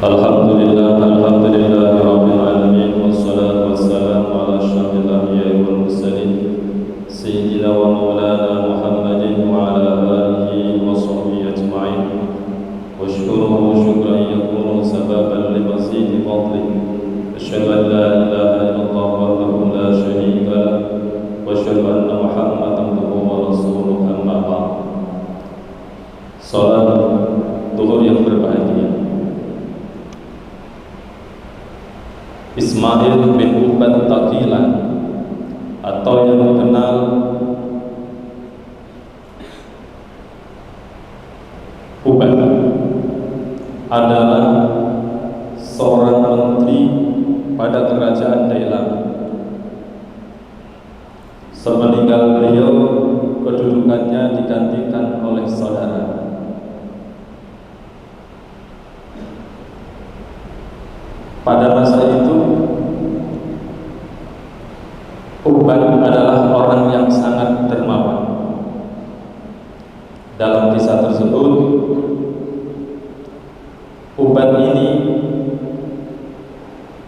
Alhamdulillah Rabbil Alamin. Wassalatu wassalamu ala asyrafil anbiya'i wal mursalin Sayyidina wa maulana Muhammadin wa ala alihi wa sahbihi ajma'in. Wa syukuruhu syukran yakunu sababan li mazidi fadlihi. Asyhadu an la ilaha illallah wahdahu la syarika lah wa asyhadu anna Muhammadan abduhu wa rasuluhu, amma ba'd. Salat zuhur yang berbahagia, Ismail bin Ubad Taqilan atau yang dikenal Ubad adalah seorang menteri pada kerajaan Dailam. Semeninggal beliau, kedudukannya digantikan oleh saudara. Pada masa itu, Ubad adalah orang yang sangat dermawan. Dalam kisah tersebut, Ubad ini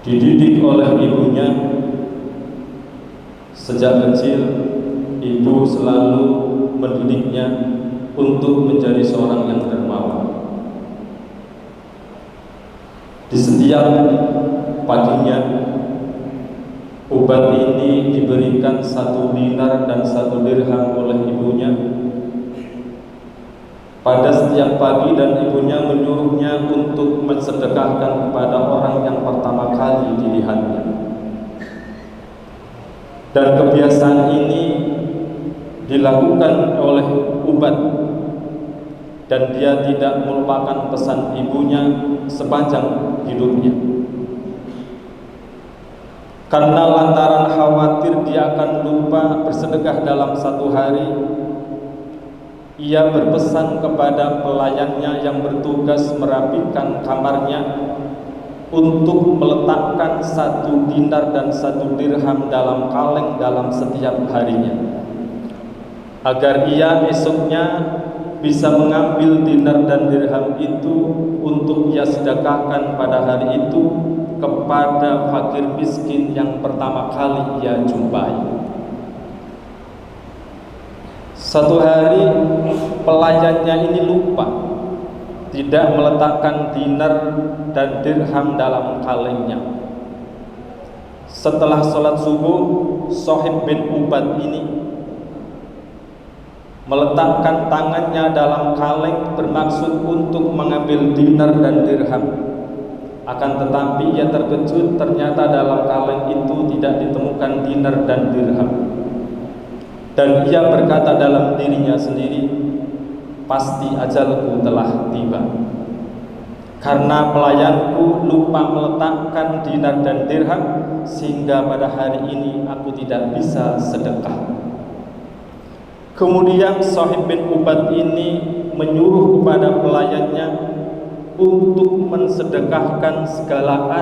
dididik oleh ibunya. Sejak kecil, ibu selalu mendidiknya untuk menjadi seorang yang dermawan. Di setiap paginya, Ubad ini diberikan 1 dinar dan 1 dirham oleh ibunya. Pada setiap pagi, dan ibunya menyuruhnya untuk mensedekahkan kepada orang yang pertama kali dilihatnya. Dan kebiasaan ini dilakukan oleh Ubad, dan dia tidak melupakan pesan ibunya sepanjang hidupnya. Karena lantaran khawatir dia akan lupa bersedekah dalam 1 hari, ia berpesan kepada pelayannya yang bertugas merapikan kamarnya untuk meletakkan 1 dinar dan 1 dirham dalam kaleng dalam setiap harinya, agar ia esoknya bisa mengambil dinar dan dirham itu untuk ia sedekahkan pada hari itu kepada fakir miskin yang pertama kali ia jumpai. Satu hari, pelayannya ini lupa, tidak meletakkan dinar dan dirham dalam kalengnya. Setelah sholat subuh, Sohib bin Ubad ini meletakkan tangannya dalam kaleng bermaksud untuk mengambil dinar dan dirham. Akan tetapi ia terkejut, ternyata dalam kaleng itu tidak ditemukan dinar dan dirham. Dan ia berkata dalam dirinya sendiri, pasti ajalku telah tiba, karena pelayanku lupa meletakkan dinar dan dirham, sehingga pada hari ini aku tidak bisa sedekah. Kemudian Sohib bin Ubad ini menyuruh kepada pelayannya untuk mensedekahkan segala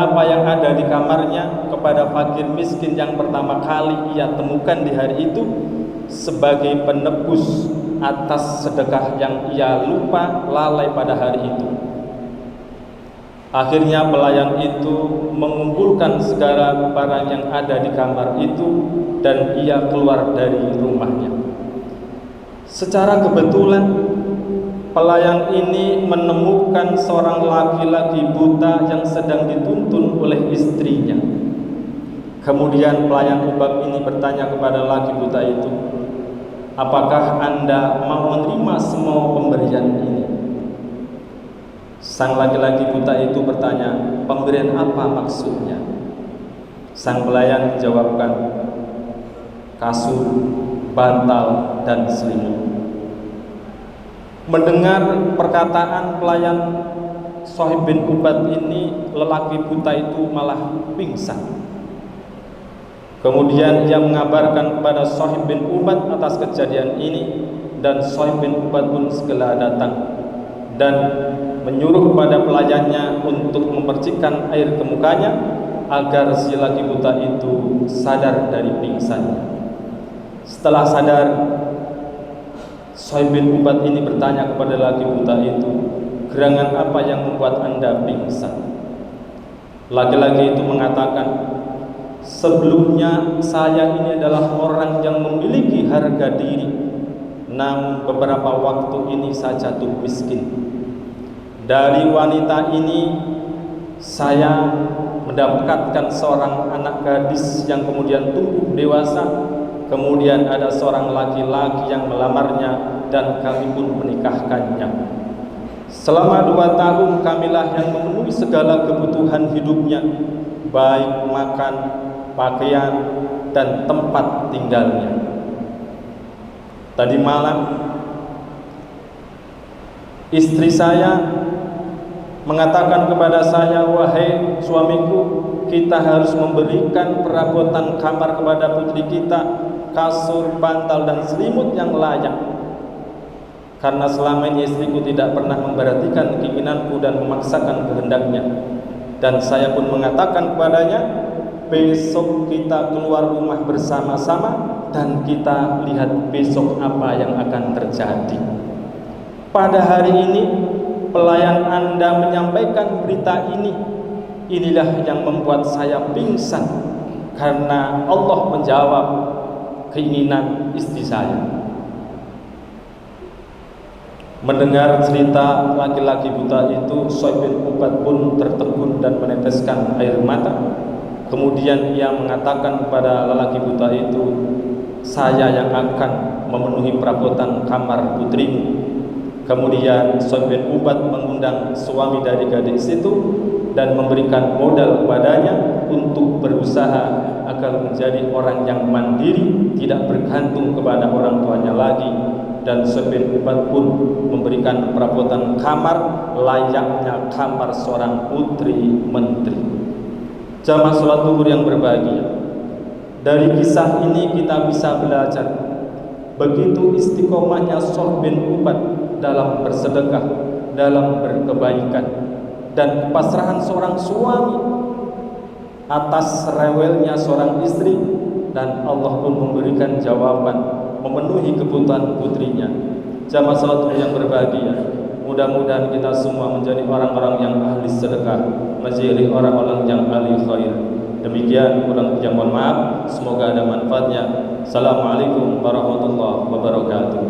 apa yang ada di kamarnya kepada fakir miskin yang pertama kali ia temukan di hari itu, sebagai penebus atas sedekah yang ia lupa lalai pada hari itu. Akhirnya pelayan itu mengumpulkan segala barang yang ada di kamar itu, dan ia keluar dari rumahnya. Secara kebetulan, pelayan ini menemukan seorang laki-laki buta yang sedang dituntun oleh istrinya. Kemudian pelayan Ubad ini bertanya kepada laki buta itu, apakah Anda mau menerima semua pemberian ini? Sang laki-laki buta itu bertanya, pemberian apa maksudnya? Sang pelayan menjawabkan, kasur, bantal, dan selimut. Mendengar perkataan pelayan Sohib bin Ubad ini, lelaki buta itu malah pingsan. Kemudian ia mengabarkan kepada Sohib bin Ubad atas kejadian ini, dan Sohib bin Ubad pun segera datang dan menyuruh kepada pelayannya untuk memercikkan air ke mukanya agar si laki buta itu sadar dari pingsannya. Setelah sadar, Sohib bin Ubad ini bertanya kepada laki buta itu, gerangan apa yang membuat Anda pingsan? Laki-laki itu mengatakan, sebelumnya saya ini adalah orang yang memiliki harga diri, namun beberapa waktu ini saya jatuh miskin. Dari wanita ini saya mendapatkan seorang anak gadis yang kemudian tumbuh dewasa. Kemudian ada seorang laki-laki yang melamarnya dan kami pun menikahkannya. Selama 2 tahun kamilah yang memenuhi segala kebutuhan hidupnya, baik makan, pakaian, dan tempat tinggalnya. Tadi malam istri saya mengatakan kepada saya, wahai suamiku, kita harus memberikan perabotan kamar kepada putri kita, kasur, bantal, dan selimut yang layak. Karena selama ini istriku tidak pernah memperhatikan keinginanku dan memaksakan kehendaknya. Dan saya pun mengatakan kepadanya, besok kita keluar rumah bersama-sama dan kita lihat besok apa yang akan terjadi. Pada hari ini pelayan Anda menyampaikan berita ini. Inilah yang membuat saya pingsan, karena Allah menjawab keinginan istri saya. Mendengar cerita laki-laki buta itu, Shu'aib bin Ubad pun tertegun dan meneteskan air mata. Kemudian ia mengatakan kepada lelaki buta itu, saya yang akan memenuhi perabotan kamar putrimu. Kemudian Shu'aib bin Ubad mengundang suami dari gadis itu dan memberikan modal kepadanya untuk berusaha agar menjadi orang yang mandiri, tidak bergantung kepada orang tuanya lagi. Dan Shu'aib bin Ubad pun memberikan perabotan kamar layaknya kamar seorang putri menteri. Jamaah sholat zuhur yang berbahagia, dari kisah ini kita bisa belajar begitu istiqomahnya Shu'aib bin Ubad dalam bersedekah, dalam berkebaikan, dan kepasrahan seorang suami atas rewelnya seorang istri, dan Allah pun memberikan jawaban, memenuhi kebutuhan putrinya. Jamaah salat yang berbahagia, mudah-mudahan kita semua menjadi orang-orang yang ahli sedekah, menjadi orang-orang yang ahli khair. Demikian, kurang lebih mohon maaf. Semoga ada manfaatnya. Assalamualaikum warahmatullahi wabarakatuh.